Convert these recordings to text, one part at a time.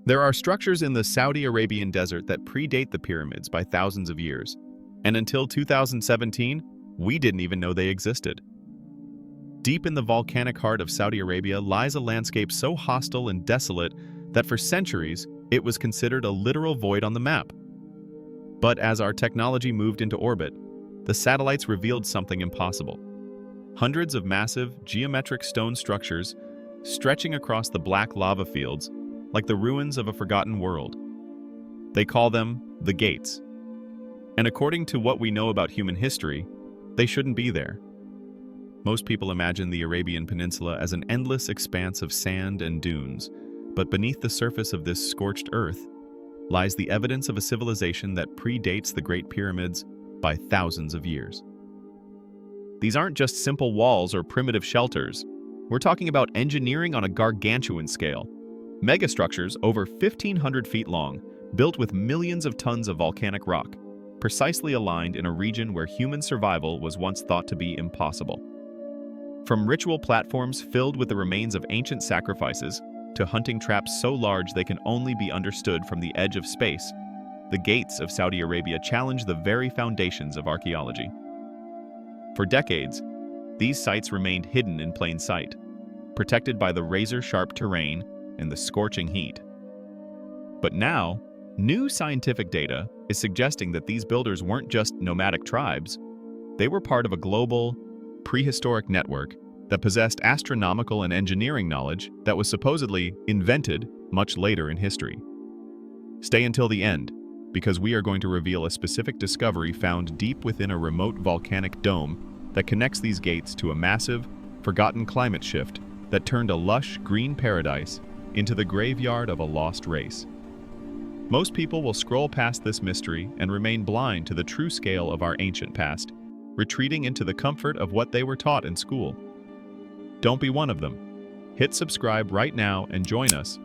There are structures in the Saudi Arabian desert that predate the pyramids by thousands of years, and until 2017, we didn't even know they existed. Deep in the volcanic heart of Saudi Arabia lies a landscape so hostile and desolate that for centuries it was considered a literal void on the map. But as our technology moved into orbit, the satellites revealed something impossible. Hundreds of massive, geometric stone structures stretching across the black lava fields like the ruins of a forgotten world. They call them the Gates. And according to what we know about human history, they shouldn't be there. Most people imagine the Arabian Peninsula as an endless expanse of sand and dunes, but beneath the surface of this scorched earth lies the evidence of a civilization that predates the Great Pyramids by thousands of years. These aren't just simple walls or primitive shelters. We're talking about engineering on a gargantuan scale. Megastructures over 1,500 feet long, built with millions of tons of volcanic rock, precisely aligned in a region where human survival was once thought to be impossible. From ritual platforms filled with the remains of ancient sacrifices to hunting traps so large they can only be understood from the edge of space, the Gates of Saudi Arabia challenge the very foundations of archaeology. For decades, these sites remained hidden in plain sight, protected by the razor-sharp terrain and the scorching heat. But now, new scientific data is suggesting that these builders weren't just nomadic tribes. They were part of a global, prehistoric network that possessed astronomical and engineering knowledge that was supposedly invented much later in history. Stay until the end, because we are going to reveal a specific discovery found deep within a remote volcanic dome that connects these gates to a massive, forgotten climate shift that turned a lush green paradise into the graveyard of a lost race. Most people will scroll past this mystery and remain blind to the true scale of our ancient past, retreating into the comfort of what they were taught in school. Don't be one of them. Hit subscribe right now and join us,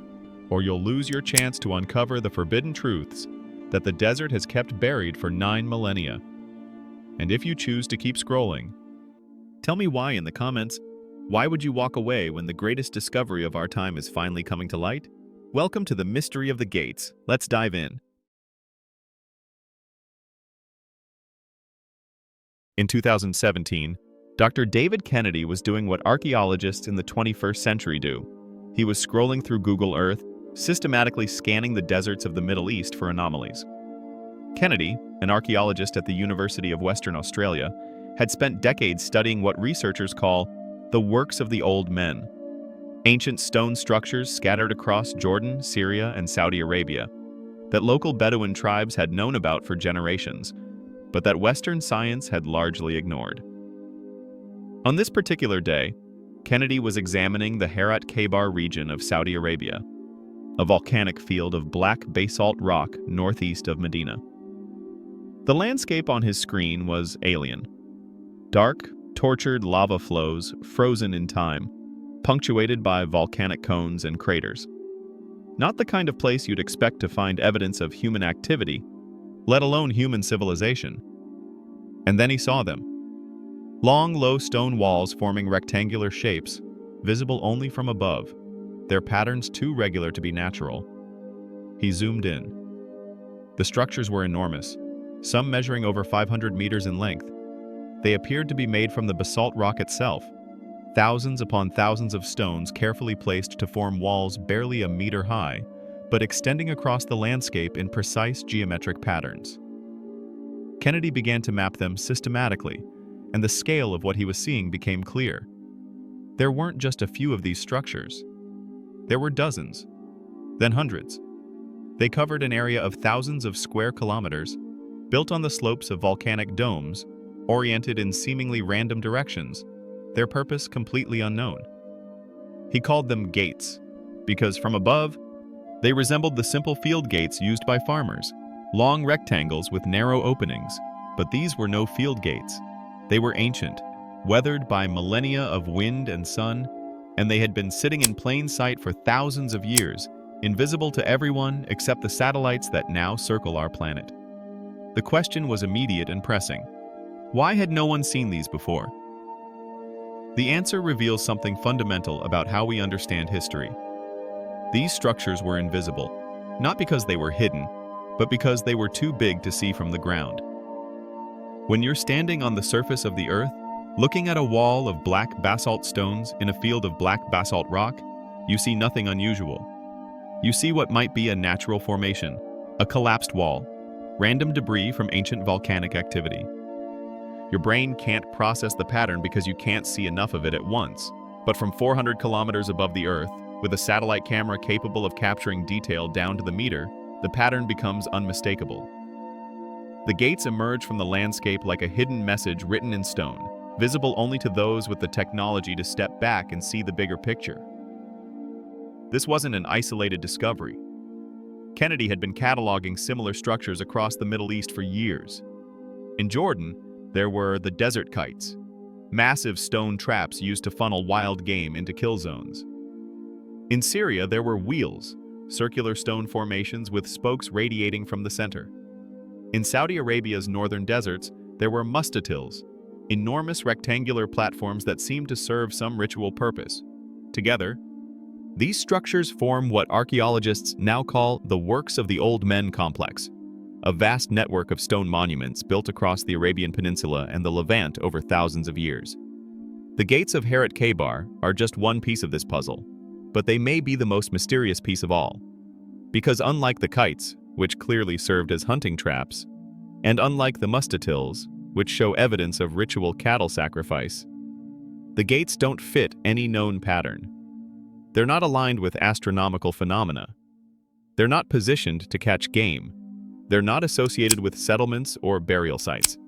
or you'll lose your chance to uncover the forbidden truths that the desert has kept buried for 9 millennia. And if you choose to keep scrolling, tell me why in the comments. Why would you walk away when the greatest discovery of our time is finally coming to light? Welcome to the mystery of the Gates. Let's dive in. In 2017, Dr. David Kennedy was doing what archaeologists in the 21st century do. He was scrolling through Google Earth, systematically scanning the deserts of the Middle East for anomalies. Kennedy, an archaeologist at the University of Western Australia, had spent decades studying what researchers call the works of the old men, ancient stone structures scattered across Jordan, Syria, and Saudi Arabia that local Bedouin tribes had known about for generations, but that Western science had largely ignored. On this particular day, Kennedy was examining the Herat Khaybar region of Saudi Arabia, a volcanic field of black basalt rock northeast of Medina. The landscape on his screen was alien. Dark, tortured lava flows frozen in time, punctuated by volcanic cones and craters. Not the kind of place you'd expect to find evidence of human activity, let alone human civilization. And then he saw them. Long, low stone walls forming rectangular shapes, visible only from above, their patterns too regular to be natural. He zoomed in. The structures were enormous, some measuring over 500 meters in length. They appeared to be made from the basalt rock itself, thousands upon thousands of stones carefully placed to form walls barely a meter high, but extending across the landscape in precise geometric patterns. Kennedy began to map them systematically, and the scale of what he was seeing became clear. There weren't just a few of these structures. There were dozens, then hundreds. They covered an area of thousands of square kilometers, built on the slopes of volcanic domes, oriented in seemingly random directions, their purpose completely unknown. He called them gates, because from above, they resembled the simple field gates used by farmers, long rectangles with narrow openings. But these were no field gates. They were ancient, weathered by millennia of wind and sun, and they had been sitting in plain sight for thousands of years, invisible to everyone except the satellites that now circle our planet. The question was immediate and pressing. Why had no one seen these before? The answer reveals something fundamental about how we understand history. These structures were invisible, not because they were hidden, but because they were too big to see from the ground. When you're standing on the surface of the Earth, looking at a wall of black basalt stones in a field of black basalt rock, you see nothing unusual. You see what might be a natural formation, a collapsed wall, random debris from ancient volcanic activity. Your brain can't process the pattern because you can't see enough of it at once. But from 400 kilometers above the Earth, with a satellite camera capable of capturing detail down to the meter, the pattern becomes unmistakable. The gates emerge from the landscape like a hidden message written in stone, visible only to those with the technology to step back and see the bigger picture. This wasn't an isolated discovery. Kennedy had been cataloging similar structures across the Middle East for years. In Jordan, there were the desert kites, massive stone traps used to funnel wild game into kill zones. In Syria, there were wheels, circular stone formations with spokes radiating from the center. In Saudi Arabia's northern deserts, there were mustatils, enormous rectangular platforms that seemed to serve some ritual purpose. Together, these structures form what archaeologists now call the Works of the Old Men complex, a vast network of stone monuments built across the Arabian Peninsula and the Levant over thousands of years. The gates of Harat Khaybar are just one piece of this puzzle, but they may be the most mysterious piece of all. Because unlike the kites, which clearly served as hunting traps, and unlike the mustatils, which show evidence of ritual cattle sacrifice, the gates don't fit any known pattern. They're not aligned with astronomical phenomena. They're not positioned to catch game. They're not associated with settlements or burial sites.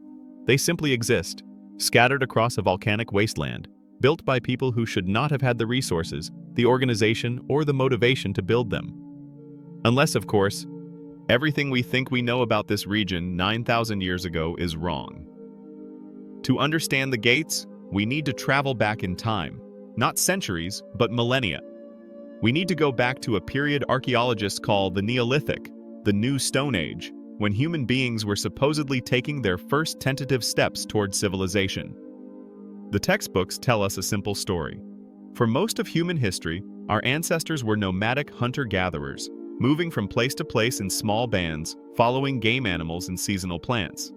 They simply exist, scattered across a volcanic wasteland, built by people who should not have had the resources, the organization, or the motivation to build them. Unless, of course, everything we think we know about this region 9,000 years ago is wrong. To understand the gates, we need to travel back in time, not centuries, but millennia. We need to go back to a period archaeologists call the Neolithic, the New Stone Age, when human beings were supposedly taking their first tentative steps toward civilization. The textbooks tell us a simple story. For most of human history, our ancestors were nomadic hunter-gatherers, moving from place to place in small bands, following game animals and seasonal plants.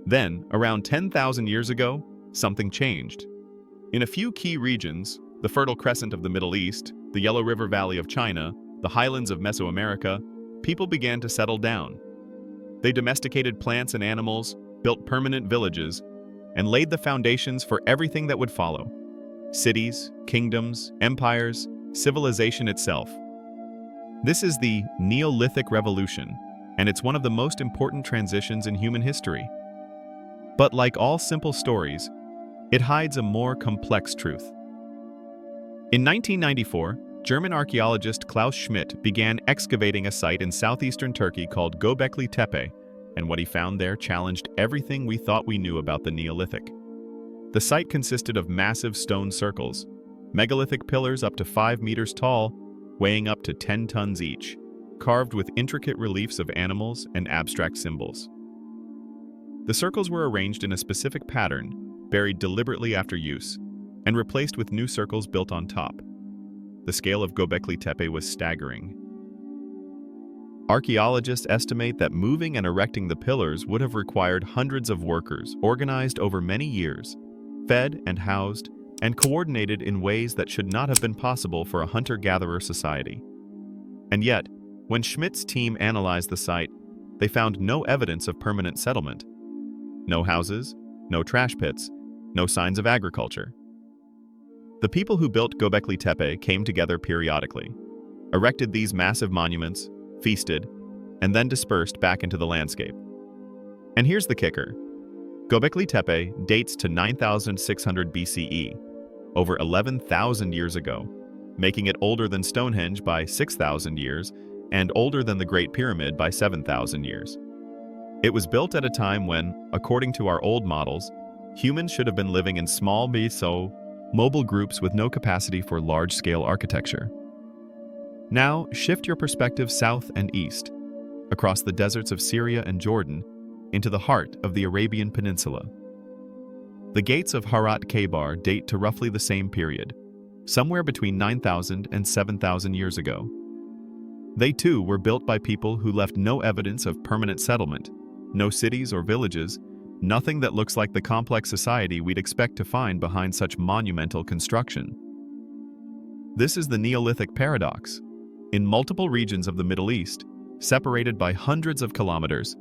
Then, around 10,000 years ago, something changed. In a few key regions, the Fertile Crescent of the Middle East, the Yellow River Valley of China, the highlands of Mesoamerica, people began to settle down. They domesticated plants and animals, built permanent villages, and laid the foundations for everything that would follow: cities, kingdoms, empires, civilization itself. This is the Neolithic Revolution, and it's one of the most important transitions in human history. But like all simple stories, it hides a more complex truth. In 1994, German archaeologist Klaus Schmidt began excavating a site in southeastern Turkey called Göbekli Tepe, and what he found there challenged everything we thought we knew about the Neolithic. The site consisted of massive stone circles, megalithic pillars up to 5 meters tall, weighing up to 10 tons each, carved with intricate reliefs of animals and abstract symbols. The circles were arranged in a specific pattern, buried deliberately after use, and replaced with new circles built on top. The scale of Göbekli Tepe was staggering. Archaeologists estimate that moving and erecting the pillars would have required hundreds of workers organized over many years, fed and housed, and coordinated in ways that should not have been possible for a hunter-gatherer society. And yet, when Schmidt's team analyzed the site, they found no evidence of permanent settlement. No houses, no trash pits, no signs of agriculture. The people who built Göbekli Tepe came together periodically, erected these massive monuments, feasted, and then dispersed back into the landscape. And here's the kicker. Göbekli Tepe dates to 9,600 BCE, over 11,000 years ago, making it older than Stonehenge by 6,000 years and older than the Great Pyramid by 7,000 years. It was built at a time when, according to our old models, humans should have been living in small mobile groups with no capacity for large-scale architecture. Now, shift your perspective south and east, across the deserts of Syria and Jordan, into the heart of the Arabian Peninsula. The gates of Harat Khaybar date to roughly the same period, somewhere between 9,000 and 7,000 years ago. They too were built by people who left no evidence of permanent settlement, no cities or villages, nothing that looks like the complex society we'd expect to find behind such monumental construction. This is the Neolithic Paradox. In multiple regions of the Middle East, separated by hundreds of kilometers,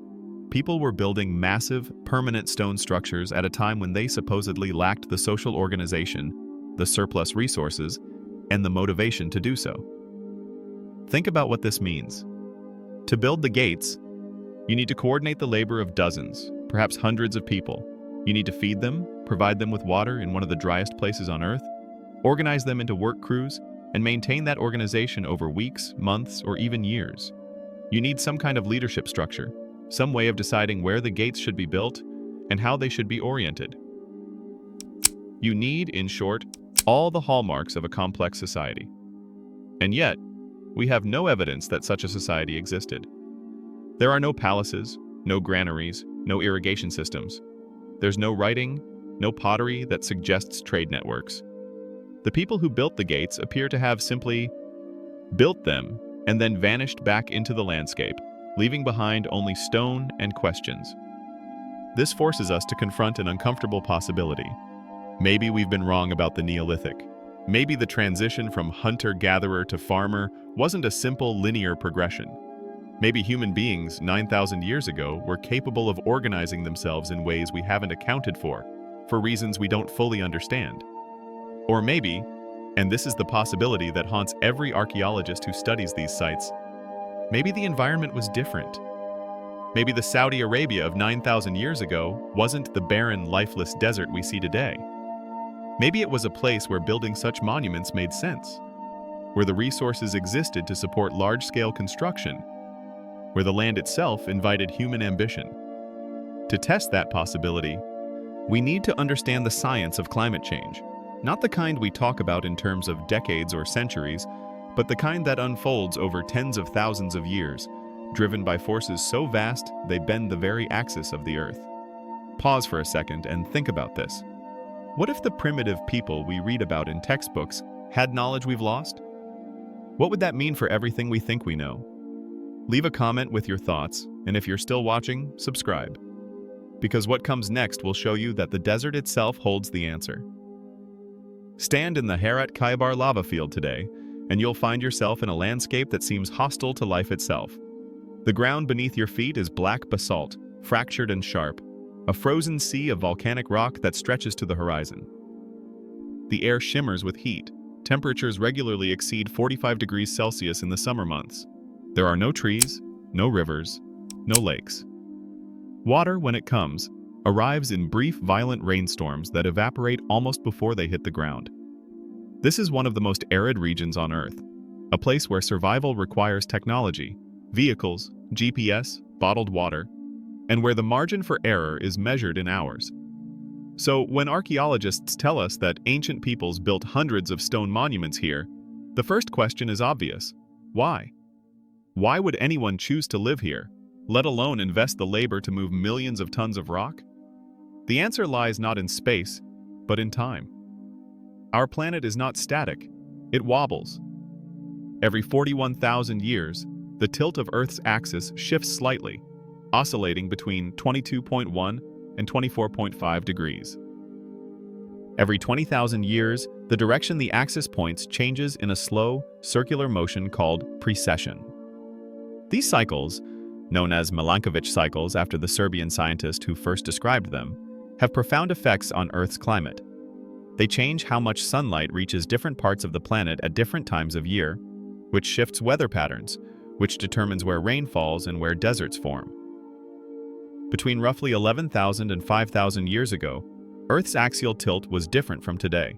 people were building massive, permanent stone structures at a time when they supposedly lacked the social organization, the surplus resources, and the motivation to do so. Think about what this means. To build the gates, you need to coordinate the labor of dozens, perhaps hundreds of people. You need to feed them, provide them with water in one of the driest places on Earth, organize them into work crews, and maintain that organization over weeks, months, or even years. You need some kind of leadership structure, some way of deciding where the gates should be built and how they should be oriented. You need, in short, all the hallmarks of a complex society. And yet, we have no evidence that such a society existed. There are no palaces, no granaries, no irrigation systems. There's no writing, no pottery that suggests trade networks. The people who built the gates appear to have simply built them and then vanished back into the landscape, leaving behind only stone and questions. This forces us to confront an uncomfortable possibility. Maybe we've been wrong about the Neolithic. Maybe the transition from hunter-gatherer to farmer wasn't a simple linear progression. Maybe human beings 9,000 years ago were capable of organizing themselves in ways we haven't accounted for reasons we don't fully understand. Or maybe, and this is the possibility that haunts every archaeologist who studies these sites, maybe the environment was different. Maybe the Saudi Arabia of 9,000 years ago wasn't the barren, lifeless desert we see today. Maybe it was a place where building such monuments made sense, where the resources existed to support large-scale construction, where the land itself invited human ambition. To test that possibility, we need to understand the science of climate change, not the kind we talk about in terms of decades or centuries, but the kind that unfolds over tens of thousands of years, driven by forces so vast they bend the very axis of the Earth. Pause for a second and think about this. What if the primitive people we read about in textbooks had knowledge we've lost? What would that mean for everything we think we know? Leave a comment with your thoughts, and if you're still watching, subscribe. Because what comes next will show you that the desert itself holds the answer. Stand in the Herat Khaybar lava field today, and you'll find yourself in a landscape that seems hostile to life itself. The ground beneath your feet is black basalt, fractured and sharp, a frozen sea of volcanic rock that stretches to the horizon. The air shimmers with heat. Temperatures regularly exceed 45 degrees Celsius in the summer months. There are no trees, no rivers, no lakes. Water, when it comes, arrives in brief, violent rainstorms that evaporate almost before they hit the ground. This is one of the most arid regions on Earth, a place where survival requires technology, vehicles, GPS, bottled water, and where the margin for error is measured in hours. So when archaeologists tell us that ancient peoples built hundreds of stone monuments here, the first question is obvious. Why? Why would anyone choose to live here, let alone invest the labor to move millions of tons of rock? The answer lies not in space, but in time. Our planet is not static, it wobbles. Every 41,000 years, the tilt of Earth's axis shifts slightly, oscillating between 22.1 and 24.5 degrees. Every 20,000 years, the direction the axis points changes in a slow, circular motion called precession. These cycles, known as Milankovitch cycles after the Serbian scientist who first described them, have profound effects on Earth's climate. They change how much sunlight reaches different parts of the planet at different times of year, which shifts weather patterns, which determines where rain falls and where deserts form. Between roughly 11,000 and 5,000 years ago, Earth's axial tilt was different from today.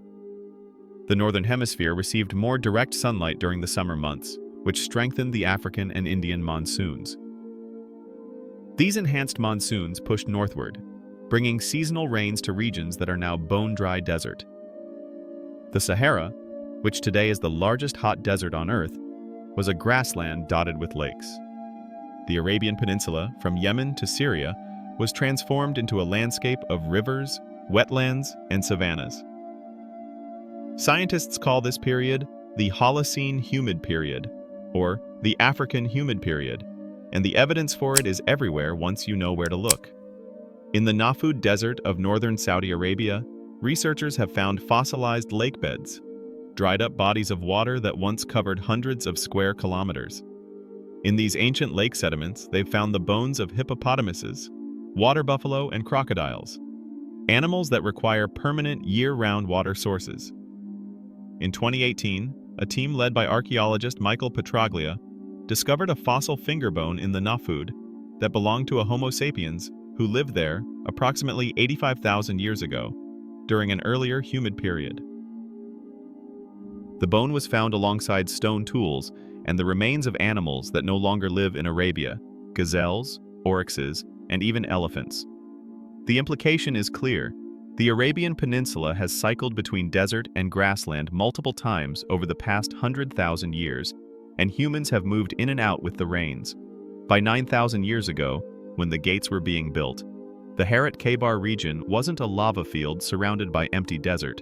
The Northern Hemisphere received more direct sunlight during the summer months, which strengthened the African and Indian monsoons. These enhanced monsoons pushed northward, bringing seasonal rains to regions that are now bone-dry desert. The Sahara, which today is the largest hot desert on Earth, was a grassland dotted with lakes. The Arabian Peninsula, from Yemen to Syria, was transformed into a landscape of rivers, wetlands, and savannas. Scientists call this period the Holocene humid period, or the African humid period, and the evidence for it is everywhere once you know where to look. In the Nafud Desert of northern Saudi Arabia, researchers have found fossilized lake beds, dried-up bodies of water that once covered hundreds of square kilometers. In these ancient lake sediments, they've found the bones of hippopotamuses, water buffalo, and crocodiles, animals that require permanent year-round water sources. In 2018, a team led by archaeologist Michael Petraglia discovered a fossil finger bone in the Nafud that belonged to a Homo sapiens who lived there approximately 85,000 years ago, during an earlier humid period. The bone was found alongside stone tools and the remains of animals that no longer live in Arabia: gazelles, oryxes, and even elephants. The implication is clear. The Arabian Peninsula has cycled between desert and grassland multiple times over the past 100,000 years, and humans have moved in and out with the rains. By 9,000 years ago, when the gates were being built, the Harat Khaybar region wasn't a lava field surrounded by empty desert.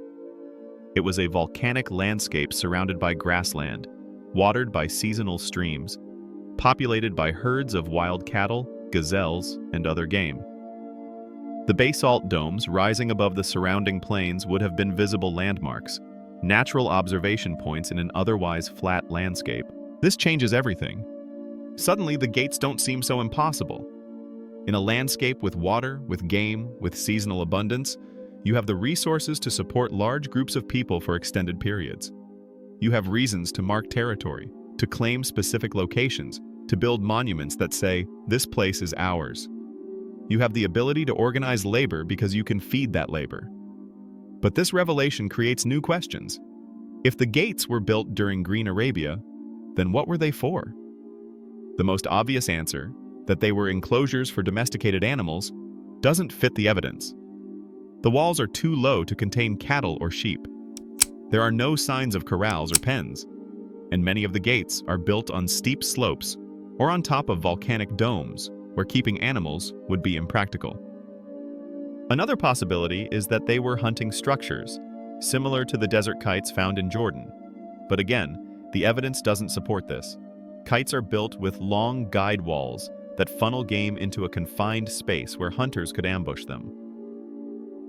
It was a volcanic landscape surrounded by grassland, watered by seasonal streams, populated by herds of wild cattle, gazelles, and other game. The basalt domes rising above the surrounding plains would have been visible landmarks, natural observation points in an otherwise flat landscape. This changes everything. Suddenly, the gates don't seem so impossible. In a landscape with water, with game, with seasonal abundance, you have the resources to support large groups of people for extended periods. You have reasons to mark territory, to claim specific locations, to build monuments that say, "This place is ours." You have the ability to organize labor because you can feed that labor. But this revelation creates new questions. If the gates were built during Green Arabia, then what were they for? The most obvious answer, that they were enclosures for domesticated animals, doesn't fit the evidence. The walls are too low to contain cattle or sheep. There are no signs of corrals or pens, and many of the gates are built on steep slopes or on top of volcanic domes, where keeping animals would be impractical. Another possibility is that they were hunting structures, similar to the desert kites found in Jordan. But again, the evidence doesn't support this. Kites are built with long guide walls that funnel game into a confined space where hunters could ambush them.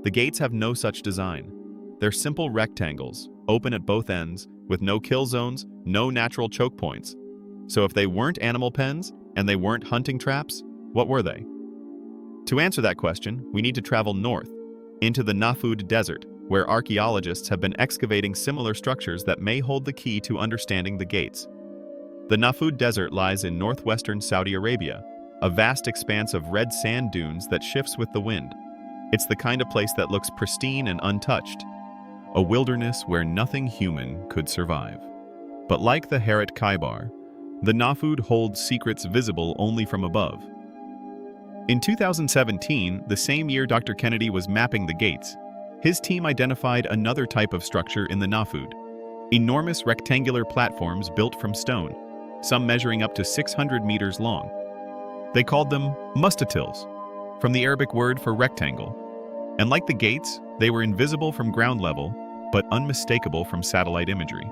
The gates have no such design. They're simple rectangles, open at both ends, with no kill zones, no natural choke points. So if they weren't animal pens, and they weren't hunting traps, what were they? To answer that question, we need to travel north, into the Nafud Desert, where archaeologists have been excavating similar structures that may hold the key to understanding the gates. The Nafud Desert lies in northwestern Saudi Arabia, a vast expanse of red sand dunes that shifts with the wind. It's the kind of place that looks pristine and untouched, a wilderness where nothing human could survive. But like the Harat Khaybar, the Nafud holds secrets visible only from above. In 2017, the same year Dr. Kennedy was mapping the gates, his team identified another type of structure in the Nafud: enormous rectangular platforms built from stone, some measuring up to 600 meters long. They called them Mustatils, from the Arabic word for rectangle. And like the gates, they were invisible from ground level, but unmistakable from satellite imagery.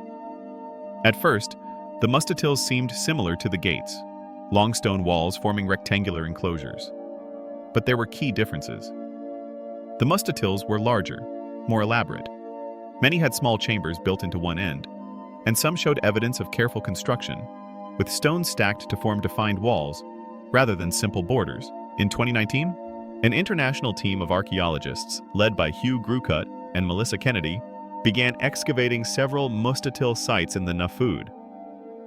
At first, the Mustatils seemed similar to the gates, long stone walls forming rectangular enclosures. But there were key differences. The Mustatils were larger, more elaborate. Many had small chambers built into one end, and some showed evidence of careful construction, with stones stacked to form defined walls, rather than simple borders. In 2019, an international team of archaeologists, led by Hugh Grucut and Melissa Kennedy, began excavating several Mustatil sites in the Nafud.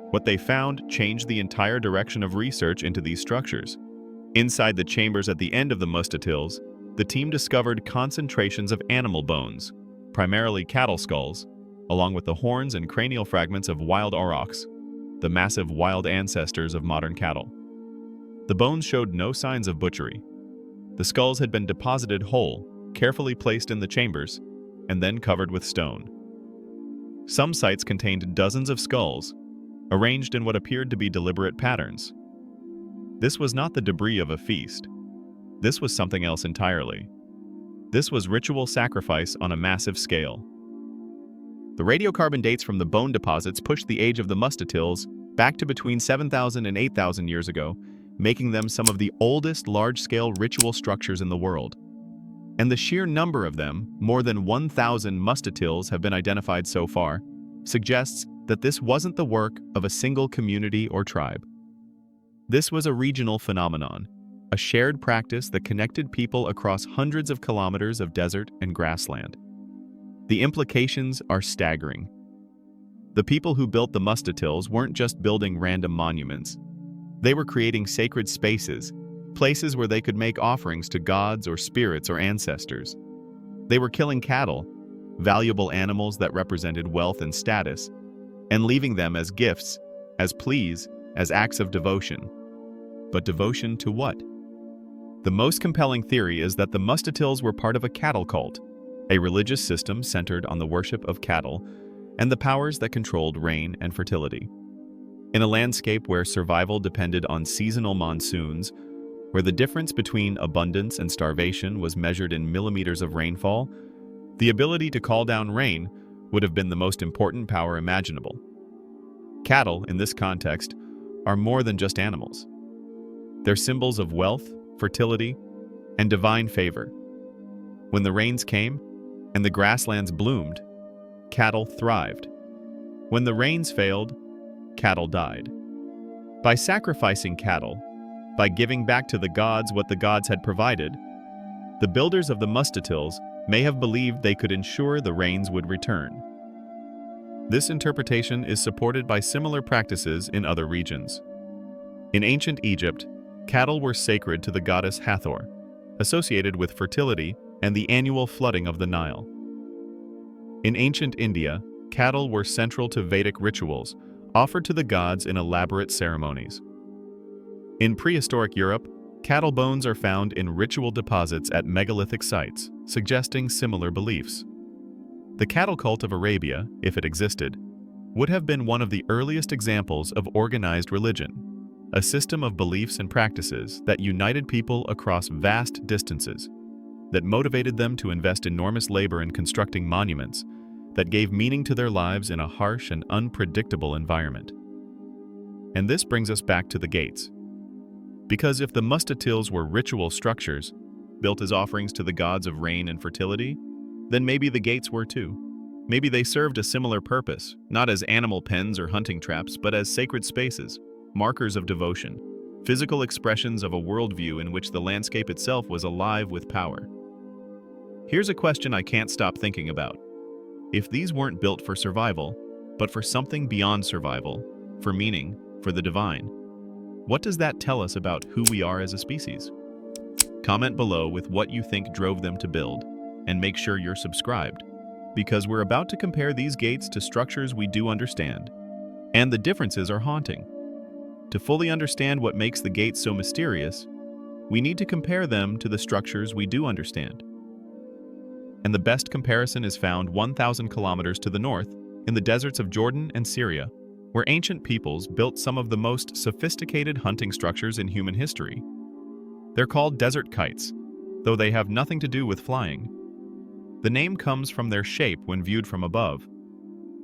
What they found changed the entire direction of research into these structures. Inside the chambers at the end of the Mustatils, the team discovered concentrations of animal bones, primarily cattle skulls, along with the horns and cranial fragments of wild aurochs, the massive wild ancestors of modern cattle. The bones showed no signs of butchery. The skulls had been deposited whole, carefully placed in the chambers, and then covered with stone. Some sites contained dozens of skulls, arranged in what appeared to be deliberate patterns. This was not the debris of a feast. This was something else entirely. This was ritual sacrifice on a massive scale. The radiocarbon dates from the bone deposits pushed the age of the Mustatils back to between 7,000 and 8,000 years ago, making them some of the oldest large-scale ritual structures in the world. And the sheer number of them, more than 1,000 Mustatils have been identified so far, suggests that this wasn't the work of a single community or tribe. This was a regional phenomenon, a shared practice that connected people across hundreds of kilometers of desert and grassland. The implications are staggering. The people who built the Mustatils weren't just building random monuments. They were creating sacred spaces, places where they could make offerings to gods or spirits or ancestors. They were killing cattle, valuable animals that represented wealth and status, and leaving them as gifts, as pleas, as acts of devotion. But devotion to what? The most compelling theory is that the Mustatils were part of a cattle cult, a religious system centered on the worship of cattle and the powers that controlled rain and fertility. In a landscape where survival depended on seasonal monsoons, where the difference between abundance and starvation was measured in millimeters of rainfall, the ability to call down rain would have been the most important power imaginable. Cattle, in this context, are more than just animals. They're symbols of wealth, fertility, and divine favor. When the rains came and the grasslands bloomed, cattle thrived. When the rains failed, cattle died. By sacrificing cattle, by giving back to the gods what the gods had provided, the builders of the Mustatils may have believed they could ensure the rains would return. This interpretation is supported by similar practices in other regions. In ancient Egypt, cattle were sacred to the goddess Hathor, associated with fertility and the annual flooding of the Nile. In ancient India, cattle were central to Vedic rituals, offered to the gods in elaborate ceremonies. In prehistoric Europe, cattle bones are found in ritual deposits at megalithic sites, suggesting similar beliefs. The cattle cult of Arabia, if it existed, would have been one of the earliest examples of organized religion, a system of beliefs and practices that united people across vast distances, that motivated them to invest enormous labor in constructing monuments, that gave meaning to their lives in a harsh and unpredictable environment. And this brings us back to the gates. Because if the Mustatils were ritual structures, built as offerings to the gods of rain and fertility, then maybe the gates were too. Maybe they served a similar purpose, not as animal pens or hunting traps, but as sacred spaces, markers of devotion, physical expressions of a worldview in which the landscape itself was alive with power. Here's a question I can't stop thinking about. If these weren't built for survival, but for something beyond survival, for meaning, for the divine, what does that tell us about who we are as a species? Comment below with what you think drove them to build, and make sure you're subscribed, because we're about to compare these gates to structures we do understand, and the differences are haunting. To fully understand what makes the gates so mysterious, we need to compare them to the structures we do understand. And the best comparison is found 1,000 kilometers to the north, in the deserts of Jordan and Syria, where ancient peoples built some of the most sophisticated hunting structures in human history. They're called desert kites, though they have nothing to do with flying. The name comes from their shape when viewed from above.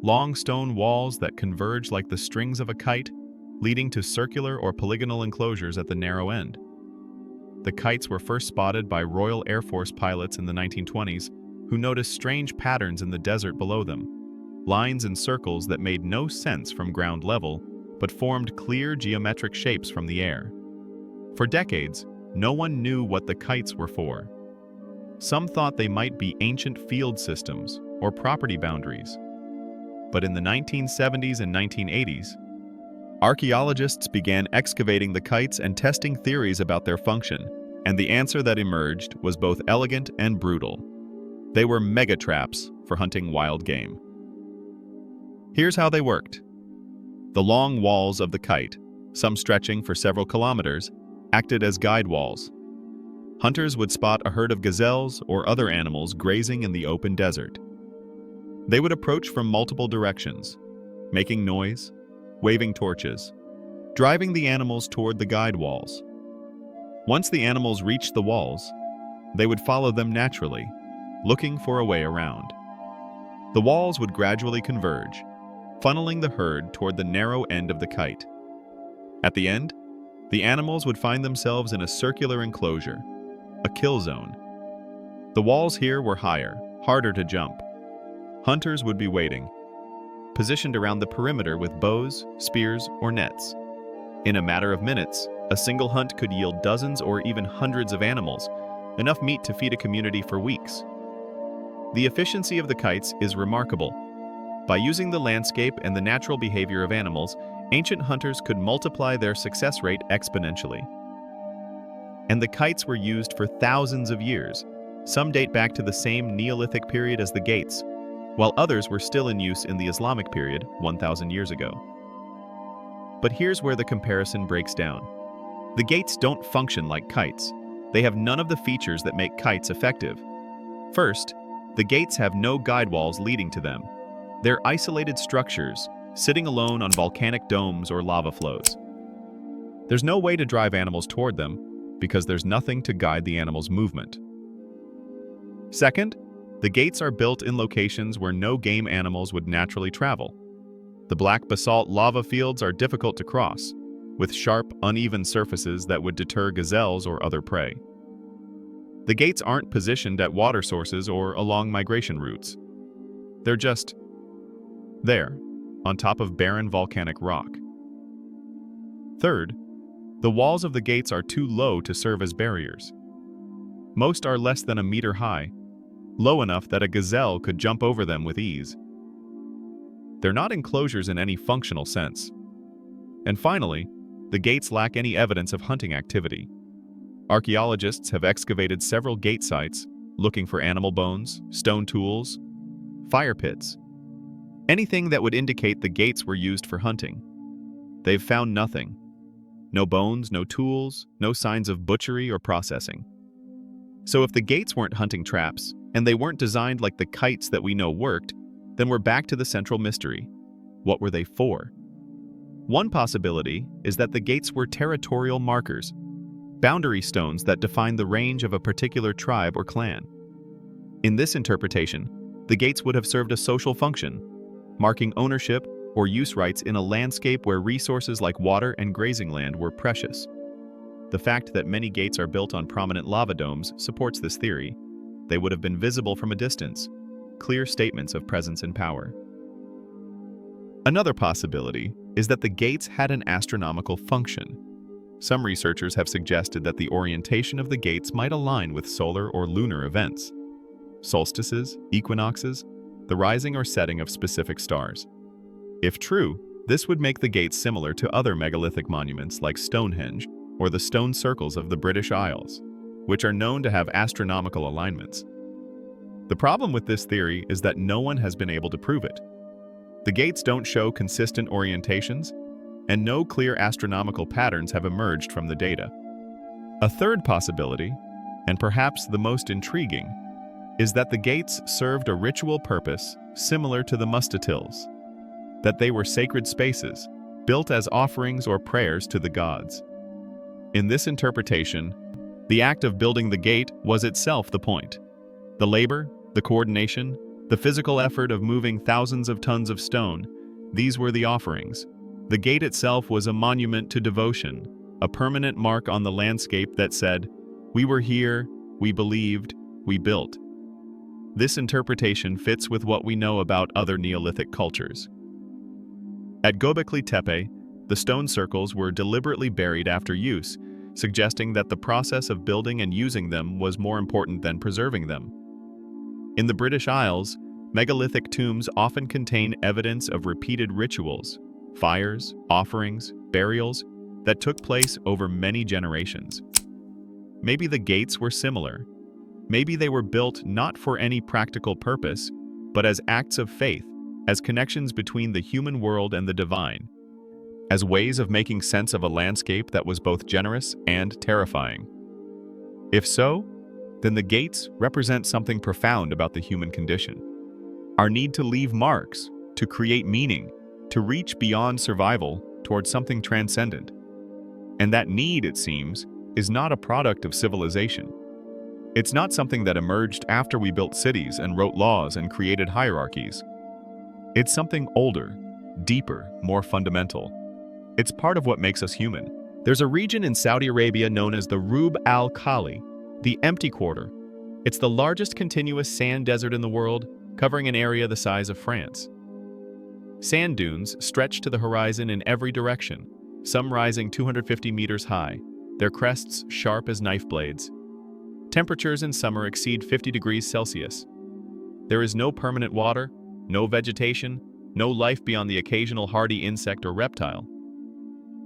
Long stone walls that converge like the strings of a kite, leading to circular or polygonal enclosures at the narrow end. The kites were first spotted by Royal Air Force pilots in the 1920s, who noticed strange patterns in the desert below them, lines and circles that made no sense from ground level, but formed clear geometric shapes from the air. For decades, no one knew what the kites were for. Some thought they might be ancient field systems or property boundaries. But in the 1970s and 1980s, archaeologists began excavating the kites and testing theories about their function, and the answer that emerged was both elegant and brutal. They were mega traps for hunting wild game. Here's how they worked. The long walls of the kite, some stretching for several kilometers, acted as guide walls. Hunters would spot a herd of gazelles or other animals grazing in the open desert. They would approach from multiple directions, making noise, waving torches, driving the animals toward the guide walls. Once the animals reached the walls, they would follow them naturally, looking for a way around. The walls would gradually converge, funneling the herd toward the narrow end of the kite. At the end, the animals would find themselves in a circular enclosure, a kill zone. The walls here were higher, harder to jump. Hunters would be waiting, positioned around the perimeter with bows, spears, or nets. In a matter of minutes, a single hunt could yield dozens or even hundreds of animals, enough meat to feed a community for weeks. The efficiency of the kites is remarkable. By using the landscape and the natural behavior of animals, ancient hunters could multiply their success rate exponentially. And the kites were used for thousands of years. Some date back to the same Neolithic period as the gates, while others were still in use in the Islamic period 1,000 years ago. But here's where the comparison breaks down. The gates don't function like kites. They have none of the features that make kites effective. First, the gates have no guide walls leading to them. They're isolated structures, sitting alone on volcanic domes or lava flows. There's no way to drive animals toward them because there's nothing to guide the animal's movement. Second, the gates are built in locations where no game animals would naturally travel. The black basalt lava fields are difficult to cross, with sharp, uneven surfaces that would deter gazelles or other prey. The gates aren't positioned at water sources or along migration routes. They're just there, on top of barren volcanic rock. Third, the walls of the gates are too low to serve as barriers. Most are less than a meter high, low enough that a gazelle could jump over them with ease. They're not enclosures in any functional sense. And finally, the gates lack any evidence of hunting activity. Archaeologists have excavated several gate sites, looking for animal bones, stone tools, fire pits, anything that would indicate the gates were used for hunting. They've found nothing. No bones, no tools, no signs of butchery or processing. So if the gates weren't hunting traps, and they weren't designed like the kites that we know worked, then we're back to the central mystery. What were they for? One possibility is that the gates were territorial markers, boundary stones that define the range of a particular tribe or clan. In this interpretation, the gates would have served a social function, marking ownership or use rights in a landscape where resources like water and grazing land were precious. The fact that many gates are built on prominent lava domes supports this theory. They would have been visible from a distance, clear statements of presence and power. Another possibility is that the gates had an astronomical function. Some researchers have suggested that the orientation of the gates might align with solar or lunar events, solstices, equinoxes, the rising or setting of specific stars. If true, this would make the gates similar to other megalithic monuments like Stonehenge or the stone circles of the British Isles, which are known to have astronomical alignments. The problem with this theory is that no one has been able to prove it. The gates don't show consistent orientations, and no clear astronomical patterns have emerged from the data. A third possibility, and perhaps the most intriguing, is that the gates served a ritual purpose similar to the Mustatils, that they were sacred spaces, built as offerings or prayers to the gods. In this interpretation, the act of building the gate was itself the point. The labor, the coordination, the physical effort of moving thousands of tons of stone, these were the offerings. The gate itself was a monument to devotion, a permanent mark on the landscape that said, "We were here, we believed, we built." This interpretation fits with what we know about other Neolithic cultures. At Göbekli Tepe, the stone circles were deliberately buried after use, suggesting that the process of building and using them was more important than preserving them. In the British Isles, megalithic tombs often contain evidence of repeated rituals, fires, offerings, burials that took place over many generations. Maybe the gates were similar. Maybe they were built not for any practical purpose, but as acts of faith, as connections between the human world and the divine, as ways of making sense of a landscape that was both generous and terrifying. If so, then the gates represent something profound about the human condition. Our need to leave marks, to create meaning, to reach beyond survival towards something transcendent. And that need, it seems, is not a product of civilization. It's not something that emerged after we built cities and wrote laws and created hierarchies. It's something older, deeper, more fundamental. It's part of what makes us human. There's a region in Saudi Arabia known as the Rub al-Khali, the Empty Quarter. It's the largest continuous sand desert in the world, covering an area the size of France. Sand dunes stretch to the horizon in every direction, some rising 250 meters high, their crests sharp as knife blades. Temperatures in summer exceed 50 degrees Celsius. There is no permanent water, no vegetation, no life beyond the occasional hardy insect or reptile.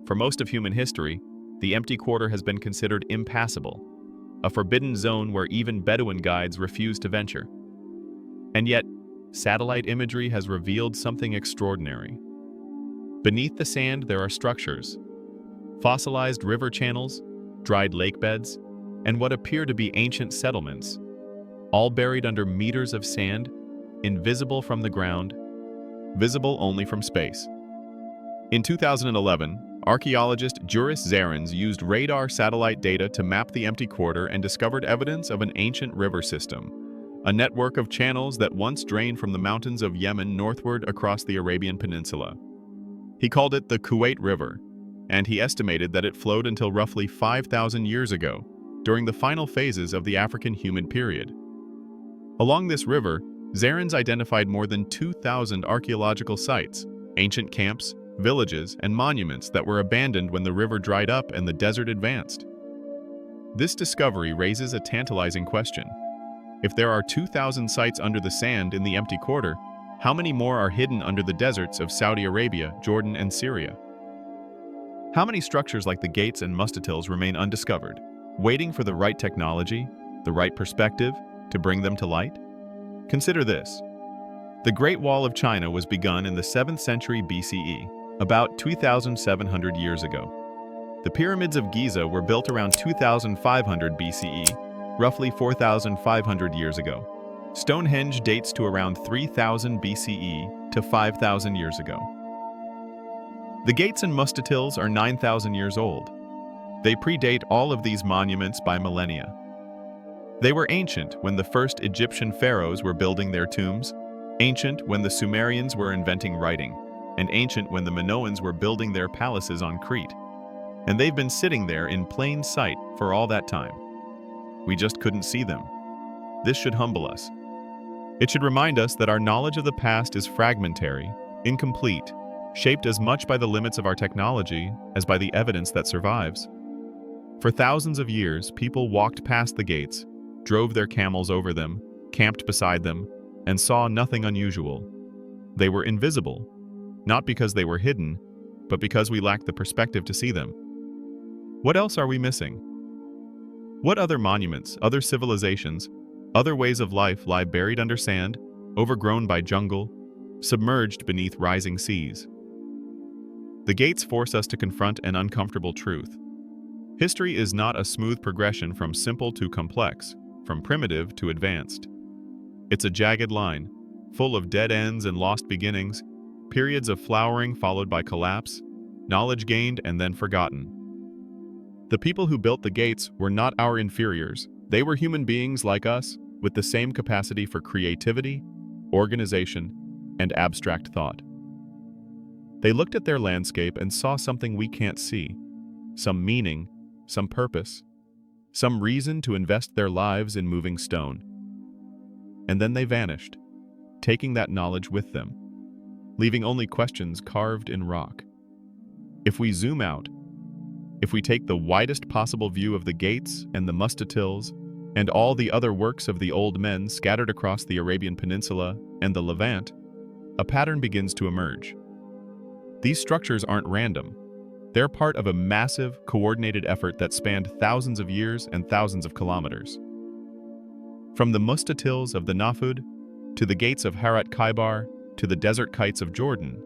For most of human history, the Empty Quarter has been considered impassable, a forbidden zone where even Bedouin guides refuse to venture. And yet, satellite imagery has revealed something extraordinary. Beneath the sand, there are structures, fossilized river channels, dried lake beds, and what appear to be ancient settlements, all buried under meters of sand, invisible from the ground, visible only from space. In 2011, archaeologist Juris Zarins used radar satellite data to map the Empty Quarter and discovered evidence of an ancient river system, a network of channels that once drained from the mountains of Yemen northward across the Arabian Peninsula. He called it the Kuwait River, and he estimated that it flowed until roughly 5,000 years ago, during the final phases of the African humid period. Along this river, Zarins identified more than 2,000 archaeological sites, ancient camps, villages, and monuments that were abandoned when the river dried up and the desert advanced. This discovery raises a tantalizing question. If there are 2,000 sites under the sand in the Empty Quarter, how many more are hidden under the deserts of Saudi Arabia, Jordan, and Syria? How many structures like the gates and Mustatils remain undiscovered, waiting for the right technology, the right perspective, to bring them to light? Consider this. The Great Wall of China was begun in the 7th century BCE, about 2,700 years ago. The pyramids of Giza were built around 2,500 BCE, roughly 4,500 years ago. Stonehenge dates to around 3,000 BCE to 5,000 years ago. The gates and Mustatils are 9,000 years old. They predate all of these monuments by millennia. They were ancient when the first Egyptian pharaohs were building their tombs, ancient when the Sumerians were inventing writing, and ancient when the Minoans were building their palaces on Crete. And they've been sitting there in plain sight for all that time. We just couldn't see them. This should humble us. It should remind us that our knowledge of the past is fragmentary, incomplete, shaped as much by the limits of our technology as by the evidence that survives. For thousands of years, people walked past the gates, drove their camels over them, camped beside them, and saw nothing unusual. They were invisible, not because they were hidden, but because we lacked the perspective to see them. What else are we missing? What other monuments, other civilizations, other ways of life lie buried under sand, overgrown by jungle, submerged beneath rising seas? The gates force us to confront an uncomfortable truth. History is not a smooth progression from simple to complex, from primitive to advanced. It's a jagged line, full of dead ends and lost beginnings, periods of flowering followed by collapse, knowledge gained and then forgotten. The people who built the gates were not our inferiors. They were human beings like us, with the same capacity for creativity, organization, and abstract thought. They looked at their landscape and saw something we can't see, some meaning, some purpose, some reason to invest their lives in moving stone. And then they vanished, taking that knowledge with them, leaving only questions carved in rock. If we zoom out, if we take the widest possible view of the gates and the Mustatils and all the other works of the old men scattered across the Arabian Peninsula and the Levant, a pattern begins to emerge. These structures aren't random. They're part of a massive, coordinated effort that spanned thousands of years and thousands of kilometers. From the Mustatils of the Nafud, to the gates of Harat Khaibar, to the desert kites of Jordan,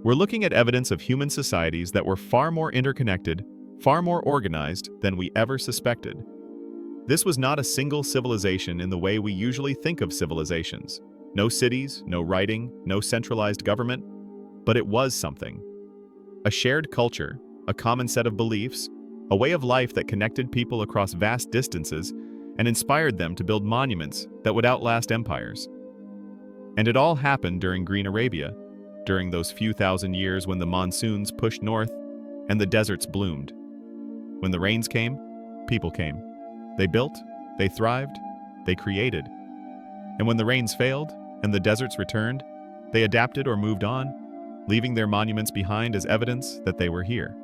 we're looking at evidence of human societies that were far more interconnected, far more organized than we ever suspected. This was not a single civilization in the way we usually think of civilizations. No cities, no writing, no centralized government, but it was something. A shared culture, a common set of beliefs, a way of life that connected people across vast distances and inspired them to build monuments that would outlast empires. And it all happened during Green Arabia, during those few thousand years when the monsoons pushed north and the deserts bloomed. When the rains came, people came. They built, they thrived, they created. And when the rains failed and the deserts returned, they adapted or moved on, leaving their monuments behind as evidence that they were here.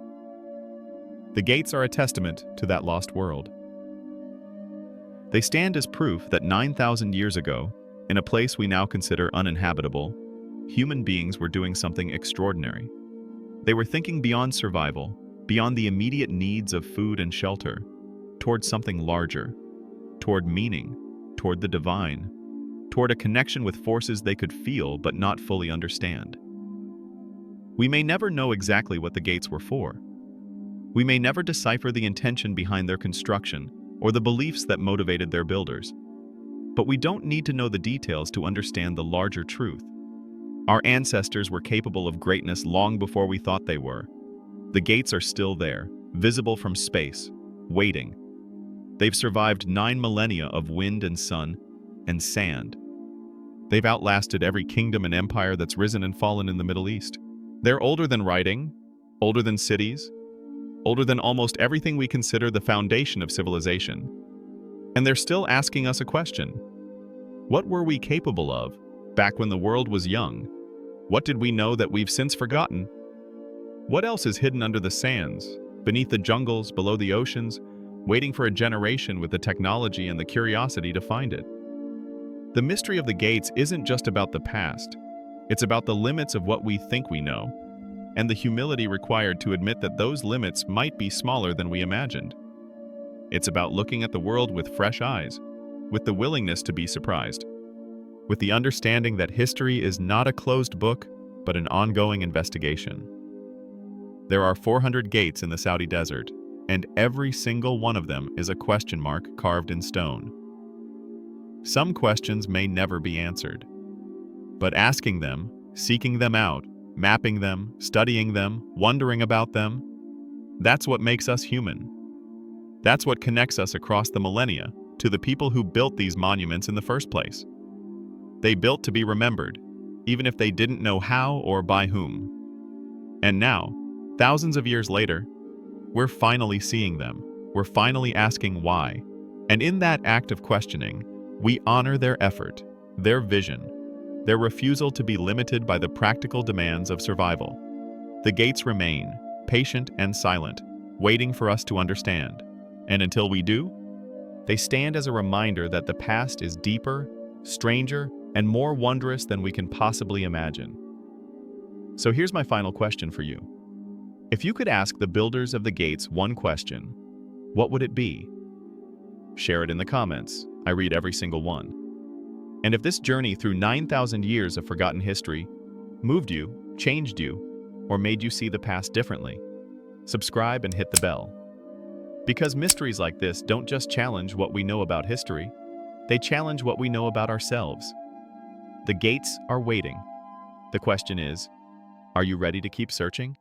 The gates are a testament to that lost world. They stand as proof that 9,000 years ago, in a place we now consider uninhabitable, human beings were doing something extraordinary. They were thinking beyond survival, beyond the immediate needs of food and shelter, toward something larger, toward meaning, toward the divine, toward a connection with forces they could feel but not fully understand. We may never know exactly what the gates were for. We may never decipher the intention behind their construction or the beliefs that motivated their builders. But we don't need to know the details to understand the larger truth. Our ancestors were capable of greatness long before we thought they were. The gates are still there, visible from space, waiting. They've survived 9 millennia of wind and sun and sand. They've outlasted every kingdom and empire that's risen and fallen in the Middle East. They're older than writing, older than cities, older than almost everything we consider the foundation of civilization. And they're still asking us a question. What were we capable of back when the world was young? What did we know that we've since forgotten? What else is hidden under the sands, beneath the jungles, below the oceans, waiting for a generation with the technology and the curiosity to find it? The mystery of the gates isn't just about the past. It's about the limits of what we think we know, and the humility required to admit that those limits might be smaller than we imagined. It's about looking at the world with fresh eyes, with the willingness to be surprised, with the understanding that history is not a closed book, but an ongoing investigation. There are 400 gates in the Saudi desert, and every single one of them is a question mark carved in stone. Some questions may never be answered, but asking them, seeking them out, mapping them, studying them, wondering about them, that's what makes us human. That's what connects us across the millennia to the people who built these monuments in the first place. They built to be remembered, even if they didn't know how or by whom. And now, thousands of years later, we're finally seeing them. We're finally asking why. And in that act of questioning, we honor their effort, their vision, their refusal to be limited by the practical demands of survival. The gates remain, patient and silent, waiting for us to understand. And until we do, they stand as a reminder that the past is deeper, stranger, and more wondrous than we can possibly imagine. So here's my final question for you. If you could ask the builders of the gates one question, what would it be? Share it in the comments. I read every single one. And if this journey through 9,000 years of forgotten history moved you, changed you, or made you see the past differently, subscribe and hit the bell. Because mysteries like this don't just challenge what we know about history, they challenge what we know about ourselves. The gates are waiting. The question is, are you ready to keep searching?